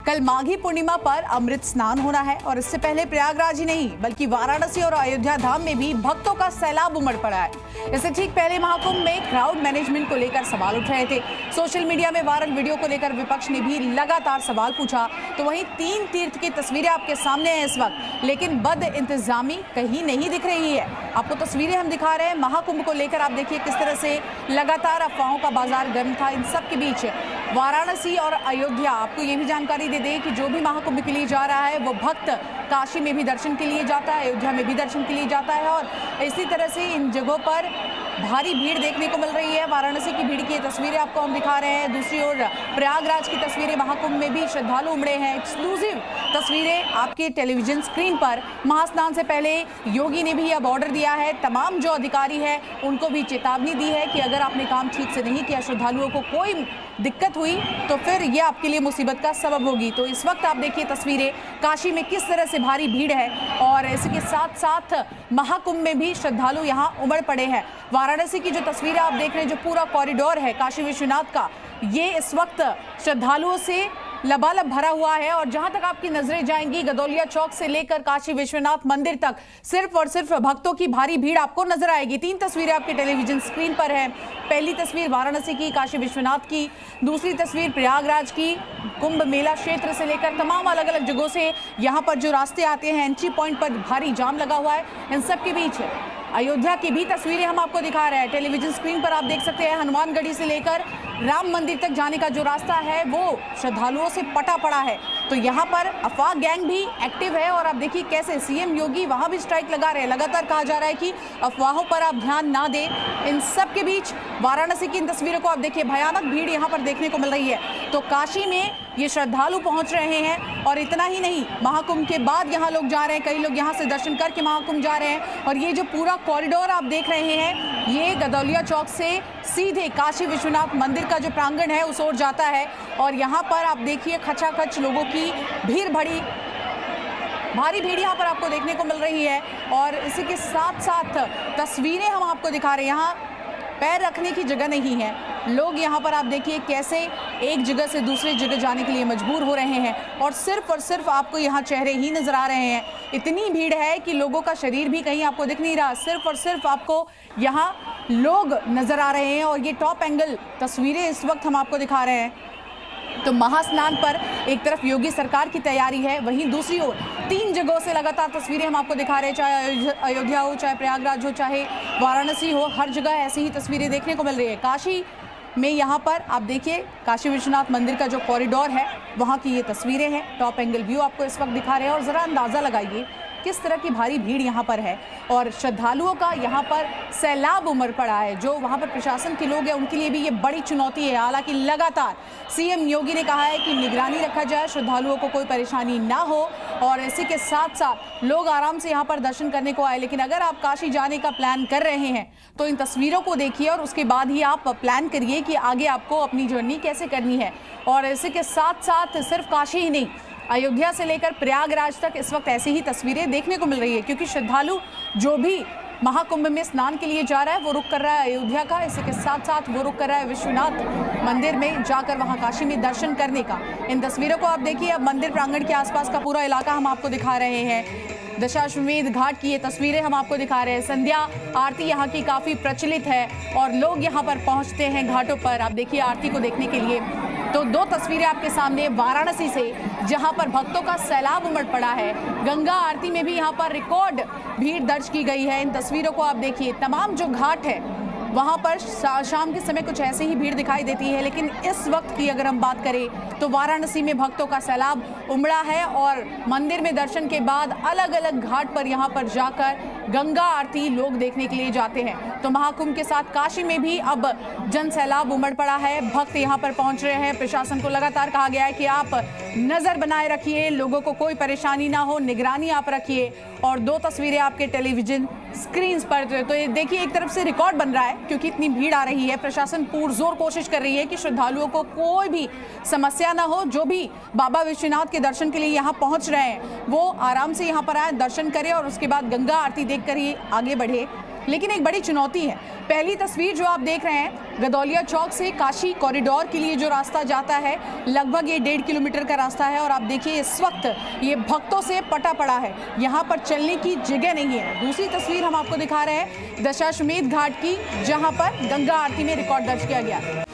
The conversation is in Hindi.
कल माघी पूर्णिमा पर अमृत स्नान होना है और इससे पहले प्रयागराज ही नहीं बल्कि वाराणसी और अयोध्या धाम में भी भक्तों का सैलाब उमड़ पड़ा है। इससे ठीक पहले महाकुंभ में क्राउड मैनेजमेंट को लेकर सवाल उठ रहे थे। सोशल मीडिया में वायरल वीडियो को लेकर विपक्ष ने भी लगातार सवाल पूछा। तो वहीं 3 तीर्थ की तस्वीरें आपके सामने हैं इस वक्त, लेकिन बद इंतजामी कहीं नहीं दिख रही है। आपको तस्वीरें हम दिखा रहे हैं महाकुंभ को लेकर। आप देखिए किस तरह से लगातार अफवाहों का बाजार गर्म था। इन सब के बीच वाराणसी और अयोध्या, आपको ये भी जानकारी दे दें कि जो भी महाकुंभ के लिए जा रहा है वो भक्त काशी में भी दर्शन के लिए जाता है, अयोध्या में भी दर्शन के लिए जाता है और इसी तरह से इन जगहों पर भारी भीड़ देखने को मिल रही है। वाराणसी की भीड़ की तस्वीरें आपको हम दिखा रहे हैं। दूसरी ओर प्रयागराज की तस्वीरें, महाकुंभ में भी श्रद्धालु उमड़े हैं। एक्सक्लूसिव तस्वीरें आपके टेलीविजन स्क्रीन पर। महास्नान से पहले योगी ने भी अब ऑर्डर दिया है, तमाम जो अधिकारी है उनको भी चेतावनी दी है कि अगर आपने काम ठीक से नहीं किया, श्रद्धालुओं को कोई दिक्कत हुई तो फिर यह आपके लिए मुसीबत का सबब होगी। तो इस वक्त आप देखिए तस्वीरें, काशी में किस तरह से भारी भीड़ है और इसके साथ साथ महाकुंभ में भी श्रद्धालु यहाँ उमड़ पड़े हैं। वाराणसी की जो तस्वीरें आप देख रहे हैं, जो पूरा कॉरिडोर है काशी विश्वनाथ का, ये इस वक्त श्रद्धालुओं से लबालब भरा हुआ है और जहां तक आपकी नजरें जाएंगी गदौलिया चौक से लेकर काशी विश्वनाथ मंदिर तक सिर्फ और सिर्फ भक्तों की भारी भीड़ आपको नजर आएगी। 3 तस्वीरें आपके टेलीविजन स्क्रीन पर है। पहली तस्वीर वाराणसी की, काशी विश्वनाथ की। दूसरी तस्वीर प्रयागराज की, कुंभ मेला क्षेत्र से लेकर तमाम अलग अलग जगहों से यहाँ पर जो रास्ते आते हैं, एंट्री पॉइंट पर भारी जाम लगा हुआ है। इन सब के बीच अयोध्या की भी तस्वीरें हम आपको दिखा रहे हैं। टेलीविजन स्क्रीन पर आप देख सकते हैं हनुमानगढ़ी से लेकर राम मंदिर तक जाने का जो रास्ता है वो श्रद्धालुओं से पटा पड़ा है। तो यहाँ पर अफवाह गैंग भी एक्टिव है और आप देखिए कैसे सीएम योगी वहाँ भी स्ट्राइक लगा रहे हैं। लगातार कहा जा रहा है कि अफवाहों पर आप ध्यान ना दें। इन सब के बीच वाराणसी की इन तस्वीरों को आप देखिए, भयानक भीड़ यहाँ पर देखने को मिल रही है। तो काशी में ये श्रद्धालु पहुँच रहे हैं और इतना ही नहीं, महाकुंभ के बाद यहाँ लोग जा रहे हैं। कई लोग यहाँ से दर्शन करके महाकुंभ जा रहे हैं और ये जो पूरा कॉरिडोर आप देख रहे हैं, ये गदौलिया चौक से सीधे काशी विश्वनाथ मंदिर का जो प्रांगण है उस ओर जाता है और यहाँ पर आप देखिए खचाखच लोगों की भीड़ भरी भारी भीड़ यहाँ पर आपको देखने को मिल रही है। और इसी के साथ साथ तस्वीरें हम आपको दिखा रहे हैं। यहाँ पैर रखने की जगह नहीं है। लोग यहाँ पर आप देखिए कैसे एक जगह से दूसरी जगह जाने के लिए मजबूर हो रहे हैं और सिर्फ आपको यहाँ चेहरे ही नजर आ रहे हैं। इतनी भीड़ है कि लोगों का शरीर भी कहीं आपको दिख नहीं रहा, सिर्फ आपको यहाँ लोग नजर आ रहे हैं। और ये टॉप एंगल तस्वीरें इस वक्त हम आपको दिखा रहे हैं। तो महास्नान पर एक तरफ योगी सरकार की तैयारी है, वहीं दूसरी ओर 3 जगहों से लगातार तस्वीरें हम आपको दिखा रहे हैं। चाहे अयोध्या हो, चाहे प्रयागराज हो, चाहे वाराणसी हो, हर जगह ऐसी ही तस्वीरें देखने को मिल रही है। काशी में यहाँ पर आप देखिए काशी विश्वनाथ मंदिर का जो कॉरिडोर है वहाँ की ये तस्वीरें हैं। टॉप एंगल व्यू आपको इस वक्त दिखा रहे हैं और ज़रा अंदाज़ा लगाइए किस तरह की भारी भीड़ यहाँ पर है और श्रद्धालुओं का यहाँ पर सैलाब उमड़ पड़ा है। जो वहाँ पर प्रशासन के लोग हैं उनके लिए भी ये बड़ी चुनौती है। हालांकि लगातार सीएम योगी ने कहा है कि निगरानी रखा जाए, श्रद्धालुओं को कोई परेशानी ना हो और इसी के साथ साथ लोग आराम से यहाँ पर दर्शन करने को आए। लेकिन अगर आप काशी जाने का प्लान कर रहे हैं तो इन तस्वीरों को देखिए और उसके बाद ही आप प्लान करिए कि आगे आपको अपनी जर्नी कैसे करनी है। और इसी के साथ साथ सिर्फ काशी ही नहीं, अयोध्या से लेकर प्रयागराज तक इस वक्त ऐसी ही तस्वीरें देखने को मिल रही है, क्योंकि श्रद्धालु जो भी महाकुंभ में स्नान के लिए जा रहा है वो रुक कर रहा है अयोध्या का। इसी के साथ साथ वो रुक कर रहा है विश्वनाथ मंदिर में जाकर वहां काशी में दर्शन करने का। इन तस्वीरों को आप देखिए। अब मंदिर प्रांगण के आसपास का पूरा इलाका हम आपको दिखा रहे हैं। दशाश्वमेध घाट की ये तस्वीरें हम आपको दिखा रहे हैं। संध्या आरती यहाँ की काफ़ी प्रचलित है और लोग यहाँ पर पहुँचते हैं घाटों पर, आप देखिए आरती को देखने के लिए। तो 2 तस्वीरें आपके सामने वाराणसी से, जहां पर भक्तों का सैलाब उमड़ पड़ा है। गंगा आरती में भी यहां पर रिकॉर्ड भीड़ दर्ज की गई है। इन तस्वीरों को आप देखिए। तमाम जो घाट है वहां पर शाम के समय कुछ ऐसे ही भीड़ दिखाई देती है, लेकिन इस वक्त की अगर हम बात करें तो वाराणसी में भक्तों का सैलाब उमड़ा है और मंदिर में दर्शन के बाद अलग अलग घाट पर यहां पर जाकर गंगा आरती लोग देखने के लिए जाते हैं। तो महाकुंभ के साथ काशी में भी अब जन सैलाब उमड़ पड़ा है, भक्त यहां पर पहुंच रहे हैं। प्रशासन को लगातार कहा गया है कि आप नजर बनाए रखिए, लोगों को कोई परेशानी ना हो, निगरानी आप रखिए। और 2 तस्वीरें आपके टेलीविजन स्क्रीन पर, तो ये देखिए एक तरफ से रिकॉर्ड बन रहा है क्योंकि इतनी भीड़ आ रही है। प्रशासन पुरजोर कोशिश कर रही है कि श्रद्धालुओं को कोई भी समस्या ना हो। जो भी बाबा विश्वनाथ के दर्शन के लिए यहाँ पहुँच रहे हैं वो आराम से यहाँ पर आए, दर्शन करें और उसके बाद गंगा आरती देखकर ही आगे बढ़े। लेकिन एक बड़ी चुनौती है। पहली तस्वीर जो आप देख रहे हैं, गदौलिया चौक से काशी कॉरिडोर के लिए जो रास्ता जाता है, लगभग ये 1.5 किलोमीटर का रास्ता है और आप देखिए इस वक्त ये भक्तों से पटा पड़ा है, यहाँ पर चलने की जगह नहीं है। दूसरी तस्वीर हम आपको दिखा रहे हैं दशाश्वमेध घाट की, जहाँ पर गंगा आरती में रिकॉर्ड दर्ज किया गया।